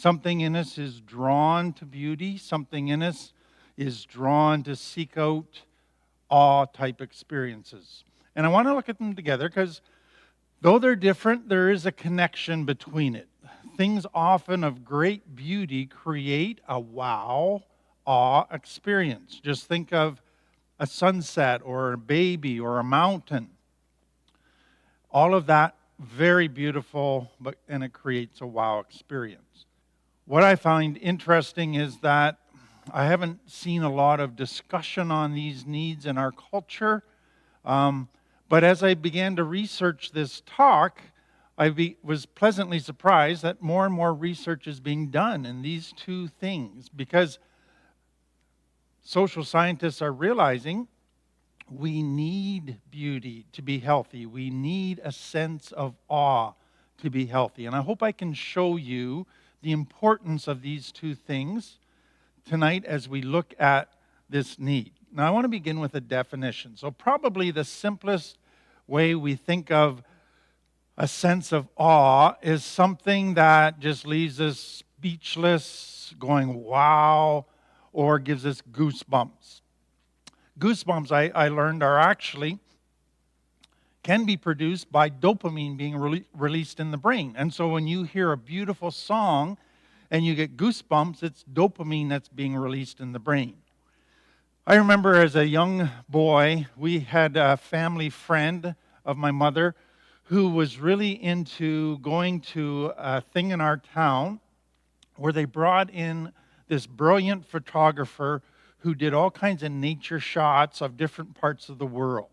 Something in us is drawn to beauty. Something in us is drawn to seek out awe-type experiences. And I want to look at them together because though they're different, there is a connection between it. Things often of great beauty create a wow, awe experience. Just think of a sunset or a baby or a mountain. All of that very beautiful, and it creates a wow experience. What I find interesting is that I haven't seen a lot of discussion on these needs in our culture. But as I began to research this talk, I was pleasantly surprised that more and more research is being done in these two things, because social scientists are realizing we need beauty to be healthy. We need a sense of awe to be healthy. And I hope I can show you the importance of these two things tonight as we look at this need. Now, I want to begin with a definition. So probably the simplest way we think of a sense of awe is something that just leaves us speechless, going wow, or gives us goosebumps. Goosebumps, I learned, can be produced by dopamine being released in the brain. And so when you hear a beautiful song and you get goosebumps, it's dopamine that's being released in the brain. I remember as a young boy, we had a family friend of my mother who was really into going to a thing in our town where they brought in this brilliant photographer who did all kinds of nature shots of different parts of the world.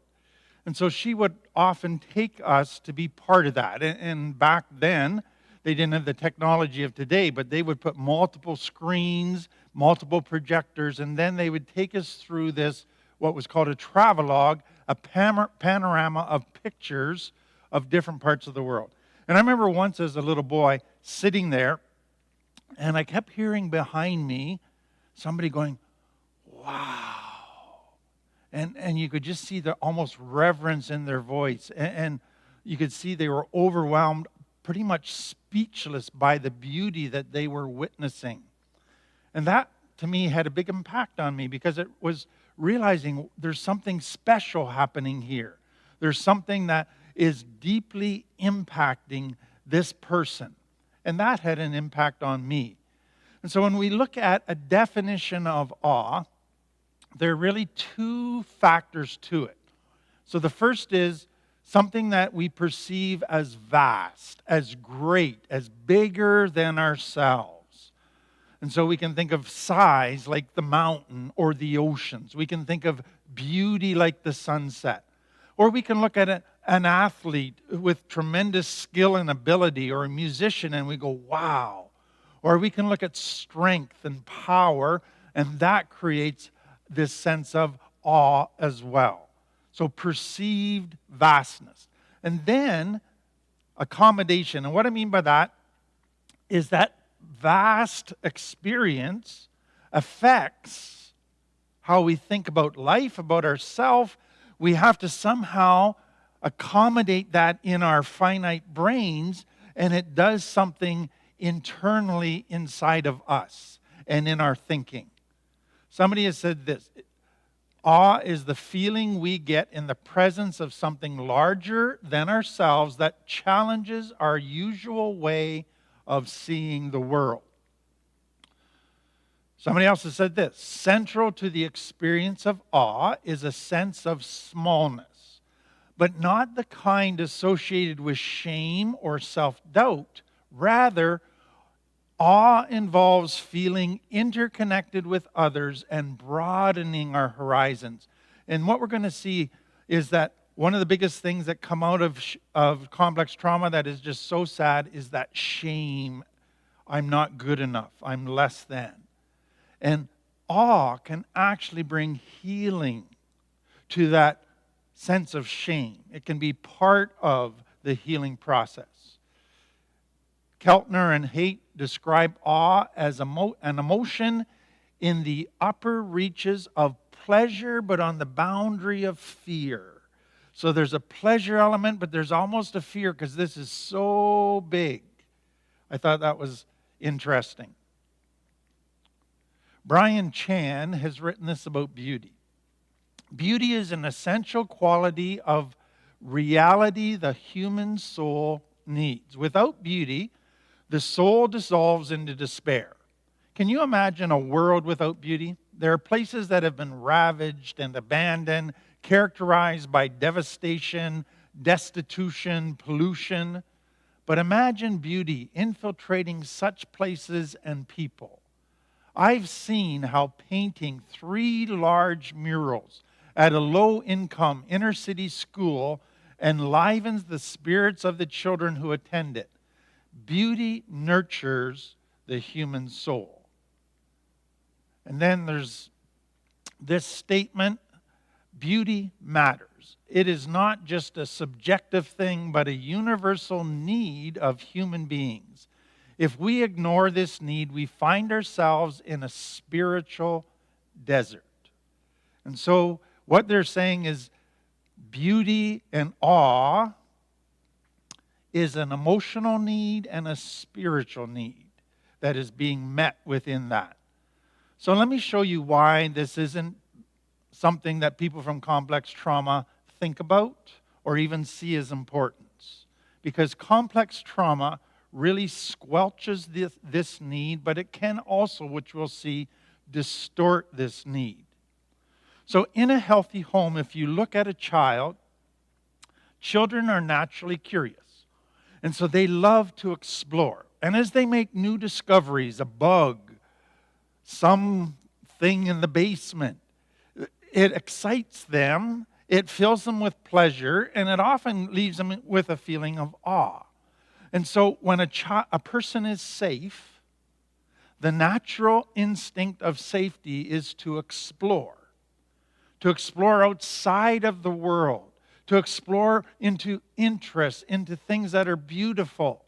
And so she would often take us to be part of that. And back then, they didn't have the technology of today, but they would put multiple screens, multiple projectors, and then they would take us through this, what was called a travelogue, a panorama of pictures of different parts of the world. And I remember once as a little boy sitting there, and I kept hearing behind me somebody going, wow. And you could just see the almost reverence in their voice. And you could see they were overwhelmed, pretty much speechless by the beauty that they were witnessing. And that, to me, had a big impact on me because it was realizing there's something special happening here. There's something that is deeply impacting this person. And that had an impact on me. And so when we look at a definition of awe, there are really two factors to it. So the first is something that we perceive as vast, as great, as bigger than ourselves. And so we can think of size like the mountain or the oceans. We can think of beauty like the sunset. Or we can look at an athlete with tremendous skill and ability, or a musician, and we go, wow. Or we can look at strength and power, and that creates this sense of awe as well. So perceived vastness. And then accommodation. And what I mean by that is that vast experience affects how we think about life, about ourselves. We have to somehow accommodate that in our finite brains, and it does something internally inside of us and in our thinking. Somebody has said this: awe is the feeling we get in the presence of something larger than ourselves that challenges our usual way of seeing the world. Somebody else has said this: central to the experience of awe is a sense of smallness, but not the kind associated with shame or self-doubt. Rather, awe involves feeling interconnected with others and broadening our horizons. And what we're going to see is that one of the biggest things that come out of complex trauma that is just so sad is that shame. I'm not good enough. I'm less than. And awe can actually bring healing to that sense of shame. It can be part of the healing process. Keltner and Haidt describe awe as an emotion in the upper reaches of pleasure, but on the boundary of fear. So there's a pleasure element, but there's almost a fear because this is so big. I thought that was interesting. Brian Chan has written this about beauty. Beauty is an essential quality of reality the human soul needs. Without beauty, the soul dissolves into despair. Can you imagine a world without beauty? There are places that have been ravaged and abandoned, characterized by devastation, destitution, pollution. But imagine beauty infiltrating such places and people. I've seen how painting 3 large murals at a low-income inner-city school enlivens the spirits of the children who attend it. Beauty nurtures the human soul. And then there's this statement, beauty matters. It is not just a subjective thing, but a universal need of human beings. If we ignore this need, we find ourselves in a spiritual desert. And so what they're saying is beauty and awe is an emotional need and a spiritual need that is being met within that. So let me show you why this isn't something that people from complex trauma think about or even see as importance. Because complex trauma really squelches this need, but it can also, which we'll see, distort this need. So in a healthy home, if you look at a child, children are naturally curious. And so they love to explore. And as they make new discoveries, a bug, something in the basement, it excites them, it fills them with pleasure, and it often leaves them with a feeling of awe. And so when a person is safe, the natural instinct of safety is to explore outside of the world, to explore into interests, into things that are beautiful.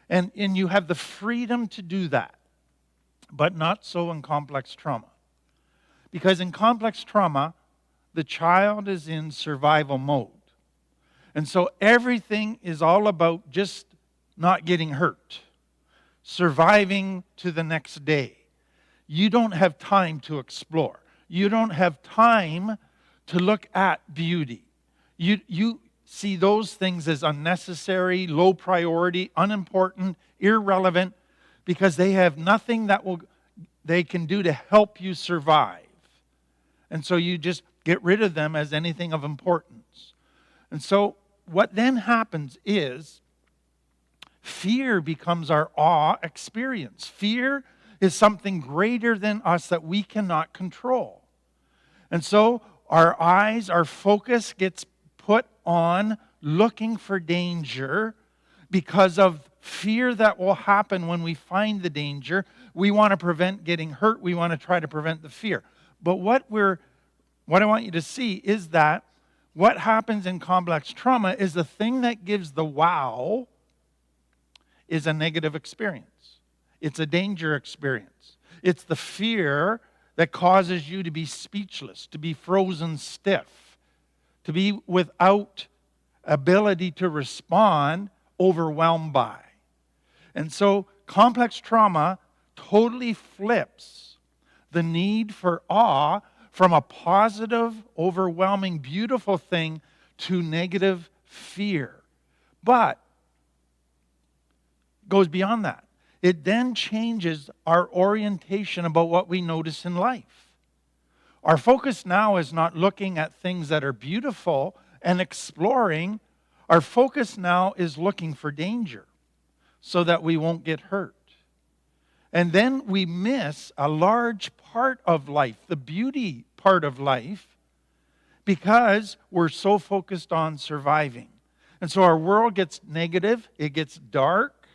And you have the freedom to do that, but not so in complex trauma. Because in complex trauma, the child is in survival mode. And so everything is all about just not getting hurt, surviving to the next day. You don't have time to explore. You don't have time to look at beauty. You see those things as unnecessary, low priority, unimportant, irrelevant, because they have nothing that they can do to help you survive. And so you just get rid of them as anything of importance. And so what then happens is fear becomes our awe experience. Fear is something greater than us that we cannot control. And so our eyes, our focus gets put on looking for danger because of fear that will happen when we find the danger. We want to prevent getting hurt. We want to try to prevent the fear. But what I want you to see is that what happens in complex trauma is the thing that gives the wow is a negative experience. It's a danger experience. It's the fear that causes you to be speechless, to be frozen stiff, to be without ability to respond, overwhelmed by. And so complex trauma totally flips the need for awe from a positive, overwhelming, beautiful thing to negative fear. But it goes beyond that. It then changes our orientation about what we notice in life. Our focus now is not looking at things that are beautiful and exploring. Our focus now is looking for danger so that we won't get hurt. And then we miss a large part of life, the beauty part of life, because we're so focused on surviving. And so our world gets negative, it gets dark,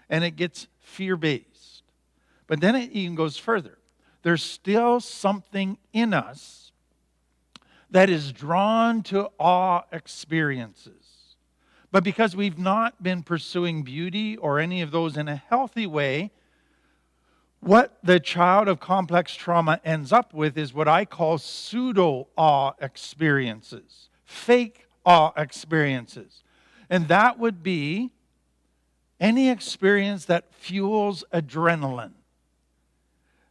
and it gets fear-based. But then it even goes further. There's still something in us that is drawn to awe experiences. But because we've not been pursuing beauty or any of those in a healthy way, what the child of complex trauma ends up with is what I call pseudo-awe experiences, fake awe experiences. And that would be Any experience that fuels adrenaline.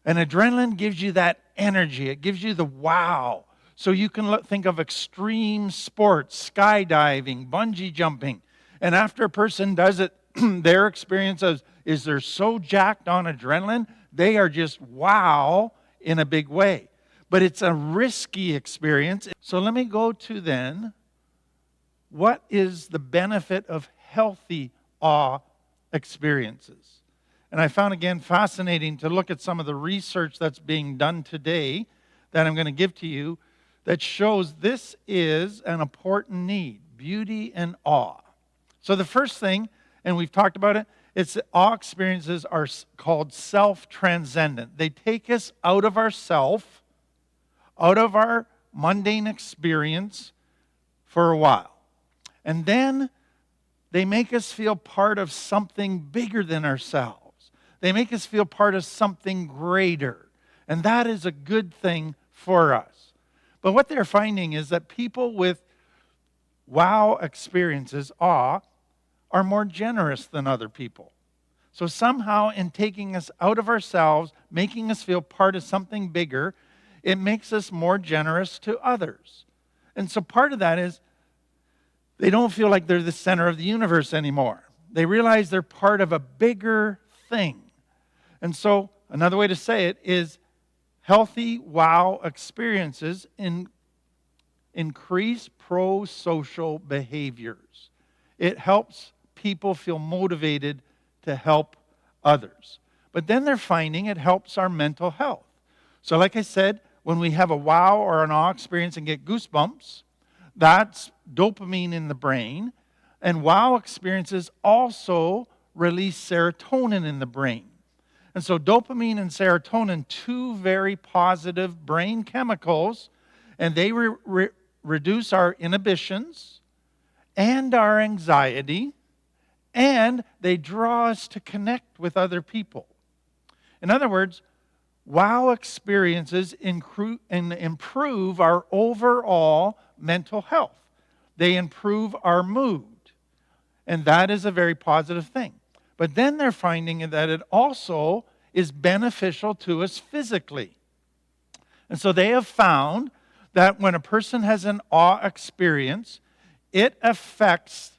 And adrenaline gives you that energy. It gives you the wow. So you can think of extreme sports, skydiving, bungee jumping. And after a person does it, their experience is they're so jacked on adrenaline, they are just wow in a big way. But it's a risky experience. So let me go to then, what is the benefit of healthy awe experiences? And I found, again, fascinating to look at some of the research that's being done today that I'm going to give to you that shows this is an important need, beauty and awe. So the first thing, and we've talked about it, it's that awe experiences are called self-transcendent. They take us out of ourself, out of our mundane experience for a while. And then they make us feel part of something bigger than ourselves. They make us feel part of something greater. And that is a good thing for us. But what they're finding is that people with wow experiences, awe, are more generous than other people. So somehow in taking us out of ourselves, making us feel part of something bigger, it makes us more generous to others. And so part of that is they don't feel like they're the center of the universe anymore. They realize they're part of a bigger thing. And so another way to say it is healthy wow experiences increase pro-social behaviors. It helps people feel motivated to help others. But then they're finding it helps our mental health. So like I said, when we have a wow or an awe experience and get goosebumps, that's dopamine in the brain. And wow experiences also release serotonin in the brain. And so dopamine and serotonin, two very positive brain chemicals, and they reduce our inhibitions and our anxiety, and they draw us to connect with other people. In other words, wow experiences improve our overall mental health. They improve our mood. And that is a very positive thing. But then they're finding that it also is beneficial to us physically. And so they have found that when a person has an awe experience, it affects,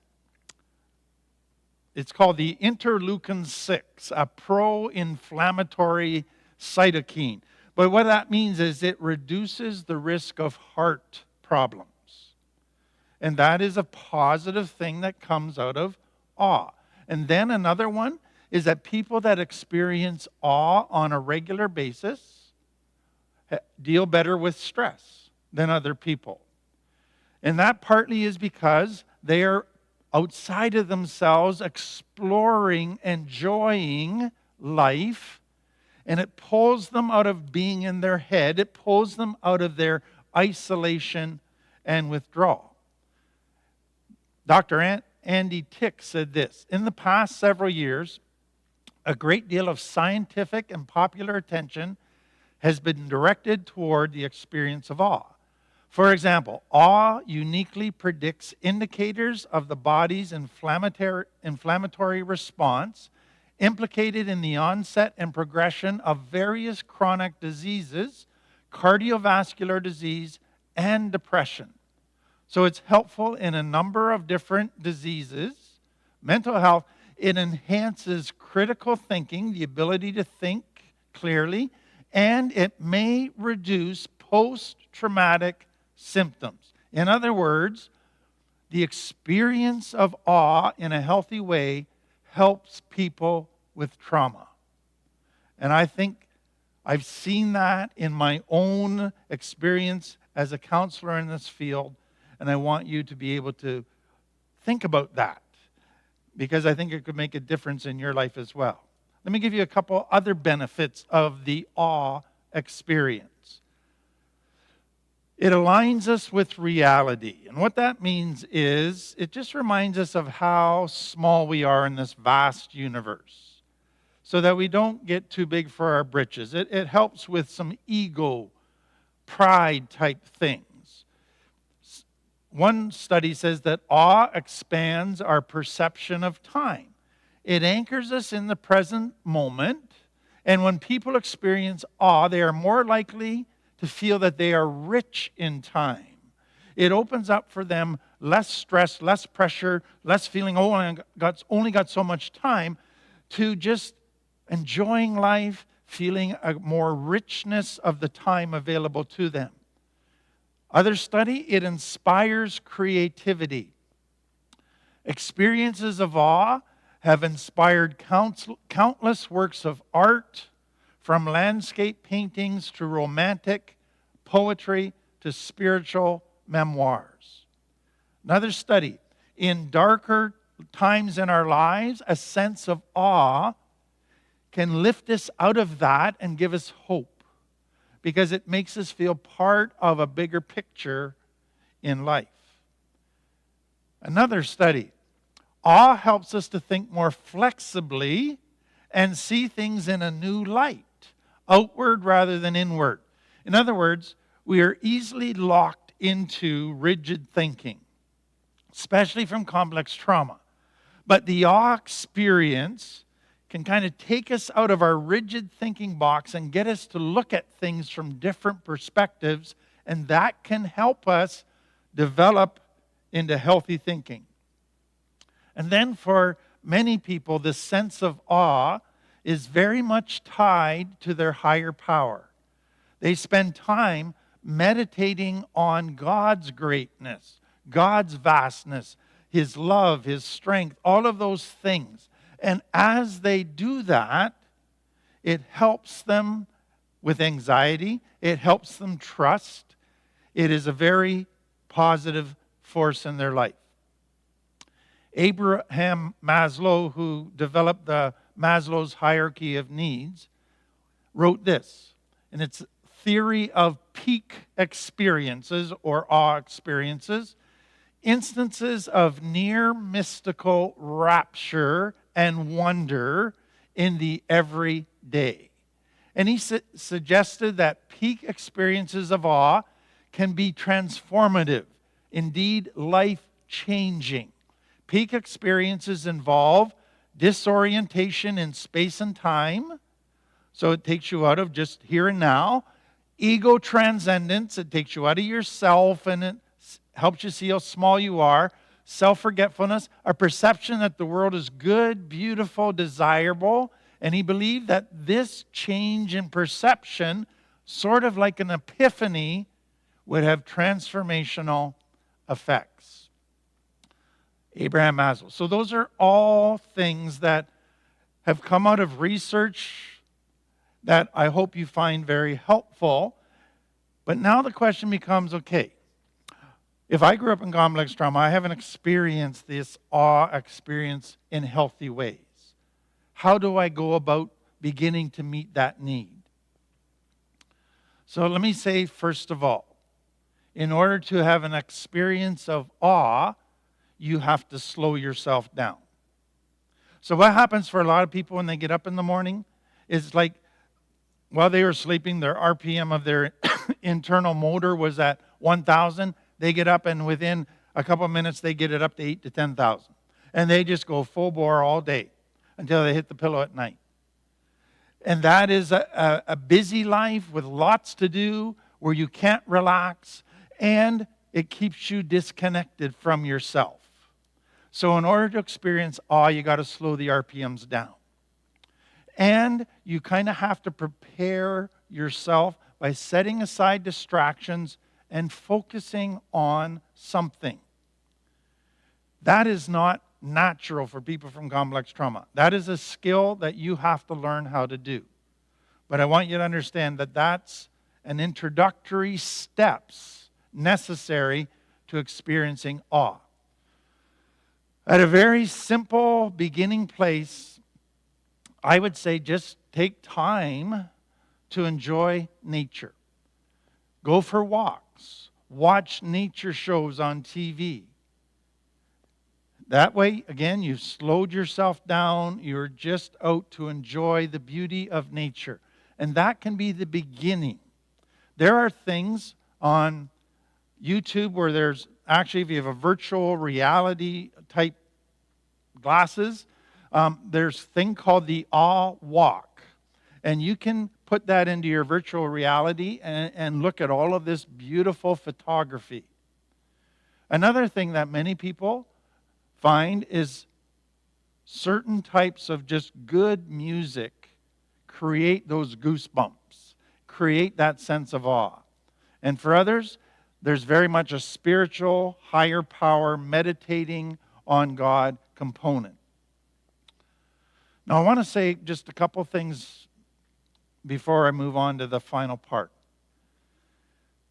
it's called the interleukin-6, a pro-inflammatory cytokine. But what that means is it reduces the risk of heart problems. And that is a positive thing that comes out of awe. And then another one is that people that experience awe on a regular basis deal better with stress than other people. And that partly is because they are outside of themselves, exploring, enjoying life, and it pulls them out of being in their head. It pulls them out of their isolation and withdrawal. Dr. Andy Tick said this: in the past several years, a great deal of scientific and popular attention has been directed toward the experience of awe. For example, awe uniquely predicts indicators of the body's inflammatory response implicated in the onset and progression of various chronic diseases, cardiovascular disease, and depression. So it's helpful in a number of different diseases. Mental health, it enhances critical thinking, the ability to think clearly, and it may reduce post-traumatic symptoms. In other words, the experience of awe in a healthy way helps people with trauma. And I think I've seen that in my own experience as a counselor in this field, and I want you to be able to think about that, because I think it could make a difference in your life as well. Let me give you a couple other benefits of the awe experience. It aligns us with reality. And what that means is it just reminds us of how small we are in this vast universe, so that we don't get too big for our britches. It helps with some ego, pride type things. One study says that awe expands our perception of time. It anchors us in the present moment. And when people experience awe, they are more likely to feel that they are rich in time. It opens up for them less stress, less pressure, less feeling, oh, I only got so much time, to just enjoying life, feeling a more richness of the time available to them. Others study, it inspires creativity. Experiences of awe have inspired countless works of art, from landscape paintings to romantic poetry to spiritual memoirs. Another study, in darker times in our lives, a sense of awe can lift us out of that and give us hope, because it makes us feel part of a bigger picture in life. Another study, awe helps us to think more flexibly and see things in a new light, outward rather than inward. In other words, we are easily locked into rigid thinking, especially from complex trauma. But the awe experience can kind of take us out of our rigid thinking box and get us to look at things from different perspectives, and that can help us develop into healthy thinking. And then for many people, the sense of awe is very much tied to their higher power. They spend time meditating on God's greatness, God's vastness, His love, His strength, all of those things. And as they do that, it helps them with anxiety. It helps them trust. It is a very positive force in their life. Abraham Maslow, who developed the Maslow's hierarchy of needs, wrote this, and it's theory of peak experiences or awe experiences, instances of near mystical rapture and wonder in the everyday. And he suggested that peak experiences of awe can be transformative, indeed life-changing. Peak experiences involve disorientation in space and time, so it takes you out of just here and now. Ego transcendence, it takes you out of yourself and it helps you see how small you are. Self-forgetfulness, a perception that the world is good, beautiful, desirable. And he believed that this change in perception, sort of like an epiphany, would have transformational effects. Abraham Maslow. So those are all things that have come out of research that I hope you find very helpful. But now the question becomes, okay, if I grew up in complex trauma, I haven't experienced this awe experience in healthy ways. How do I go about beginning to meet that need? So let me say, first of all, in order to have an experience of awe, you have to slow yourself down. So what happens for a lot of people when they get up in the morning is like while they were sleeping, their RPM of their internal motor was at 1,000. They get up and within a couple of minutes they get it up to 8,000 to 10,000. And they just go full bore all day until they hit the pillow at night. And that is a busy life with lots to do where you can't relax, and it keeps you disconnected from yourself. So in order to experience awe, you got to slow the RPMs down. And you kind of have to prepare yourself by setting aside distractions and focusing on something. That is not natural for people from complex trauma. That is a skill that you have to learn how to do. But I want you to understand that that's an introductory steps necessary to experiencing awe. At a very simple beginning place, I would say just take time to enjoy nature. Go for walks. Watch nature shows on TV. That way, again, you've slowed yourself down. You're just out to enjoy the beauty of nature. And that can be the beginning. There are things on YouTube where there's actually, if you have a virtual reality type glasses, There's a thing called the Awe Walk. And you can put that into your virtual reality and look at all of this beautiful photography. Another thing that many people find is certain types of just good music create those goosebumps, create that sense of awe. And for others, there's very much a spiritual, higher power, meditating on God component. Now, I want to say just a couple things before I move on to the final part.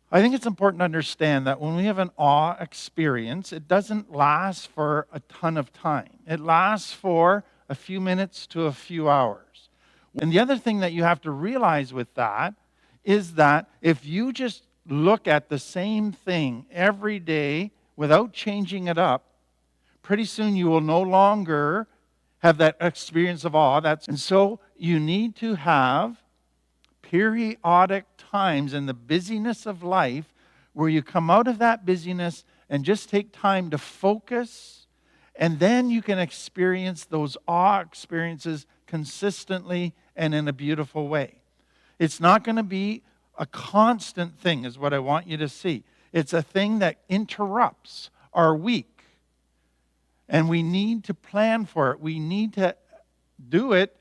I think it's important to understand that when we have an awe experience, it doesn't last for a ton of time. It lasts for a few minutes to a few hours. And the other thing that you have to realize with that is that if you just look at the same thing every day without changing it up, pretty soon you will no longer have that experience of awe. And so you need to have periodic times in the busyness of life where you come out of that busyness and just take time to focus, and then you can experience those awe experiences consistently and in a beautiful way. It's not going to be a constant thing, is what I want you to see. It's a thing that interrupts our week, and we need to plan for it. We need to do it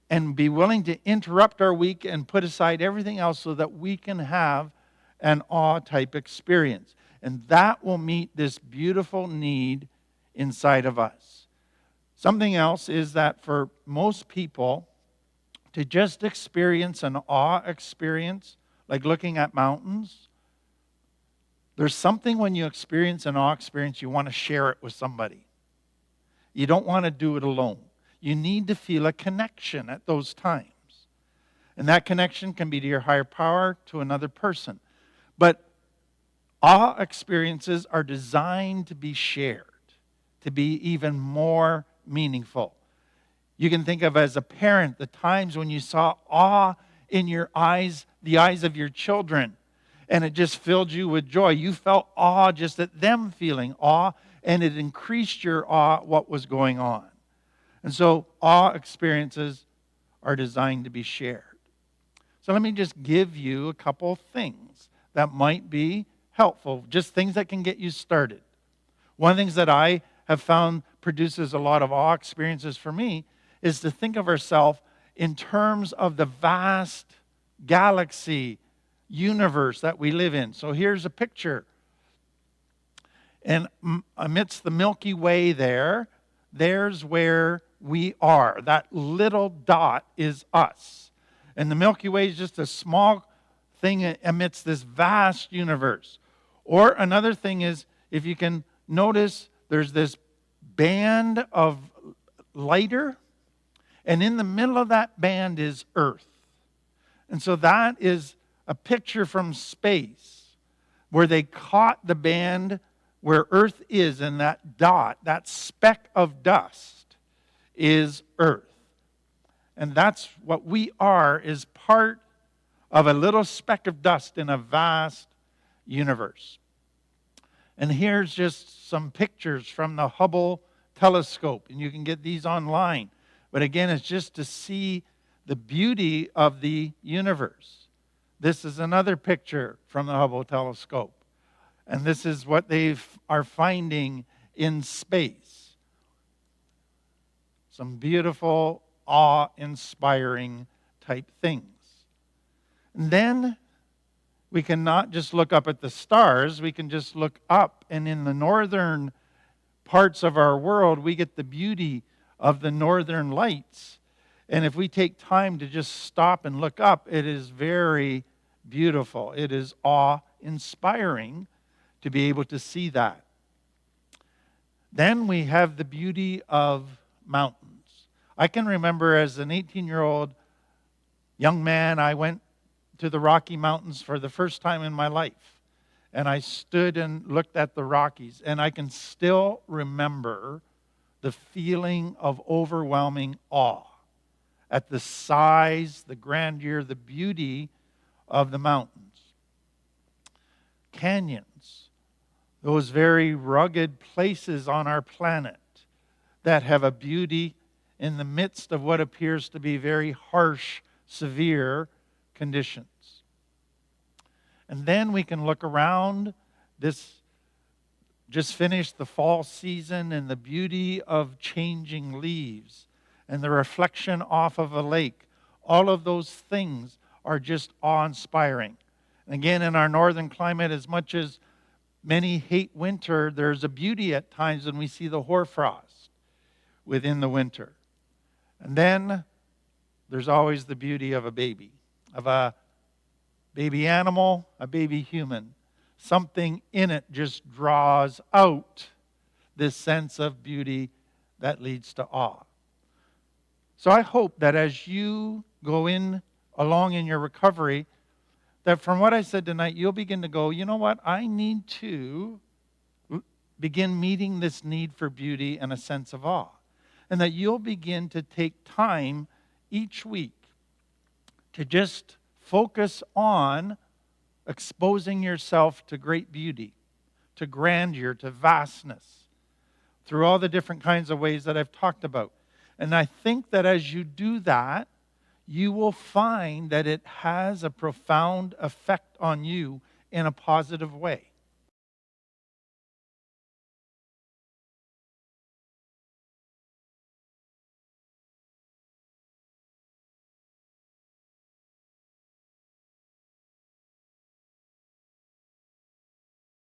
and be willing to interrupt our week and put aside everything else so that we can have an awe-type experience. And that will meet this beautiful need inside of us. Something else is that for most people, to just experience an awe experience, like looking at mountains, there's something when you experience an awe experience, you want to share it with somebody. You don't want to do it alone. You need to feel a connection at those times. And that connection can be to your higher power, to another person. But awe experiences are designed to be shared, to be even more meaningful. You can think of as a parent the times when you saw awe in your eyes, the eyes of your children, and it just filled you with joy. You felt awe just at them feeling awe, and it increased your awe what was going on. And so awe experiences are designed to be shared. So let me just give you a couple things that might be helpful, just things that can get you started. One of the things that I have found produces a lot of awe experiences for me is to think of ourselves in terms of the vast galaxy universe that we live in. So here's a picture. And amidst the Milky Way there's where we are. That little dot is us. And the Milky Way is just a small thing amidst this vast universe. Or another thing is, if you can notice, there's this band of lighter, and in the middle of that band is Earth. And so that is a picture from space where they caught the band where Earth is, and that dot, that speck of dust, is Earth. And that's what we are, is part of a little speck of dust in a vast universe. And here's just some pictures from the Hubble telescope, and you can get these online. But again, it's just to see the beauty of the universe. This is another picture from the Hubble telescope. And this is what they are finding in space. Some beautiful, awe-inspiring type things. And then we can not just look up at the stars, we can just look up, and in the northern parts of our world, we get the beauty of the northern lights. And if we take time to just stop and look up, it is very beautiful. It is awe-inspiring to be able to see that. Then we have the beauty of mountains. I can remember as an 18-year-old young man, I went to the Rocky Mountains for the first time in my life. And I stood and looked at the Rockies. And I can still remember the feeling of overwhelming awe at the size, the grandeur, the beauty of the mountains. Canyons, those very rugged places on our planet that have a beauty in the midst of what appears to be very harsh, severe conditions. And then we can look around this, just finished the fall season, and the beauty of changing leaves and the reflection off of a lake. All of those things are just awe-inspiring. And again, in our northern climate, as much as many hate winter, there's a beauty at times when we see the hoarfrost within the winter. And then there's always the beauty of a baby, of a baby animal, a baby human. Something in it just draws out this sense of beauty that leads to awe. So I hope that as you go along in your recovery, that from what I said tonight, you'll begin to go, you know what, I need to begin meeting this need for beauty and a sense of awe. And that you'll begin to take time each week to just focus on exposing yourself to great beauty, to grandeur, to vastness, through all the different kinds of ways that I've talked about. And I think that as you do that, you will find that it has a profound effect on you in a positive way.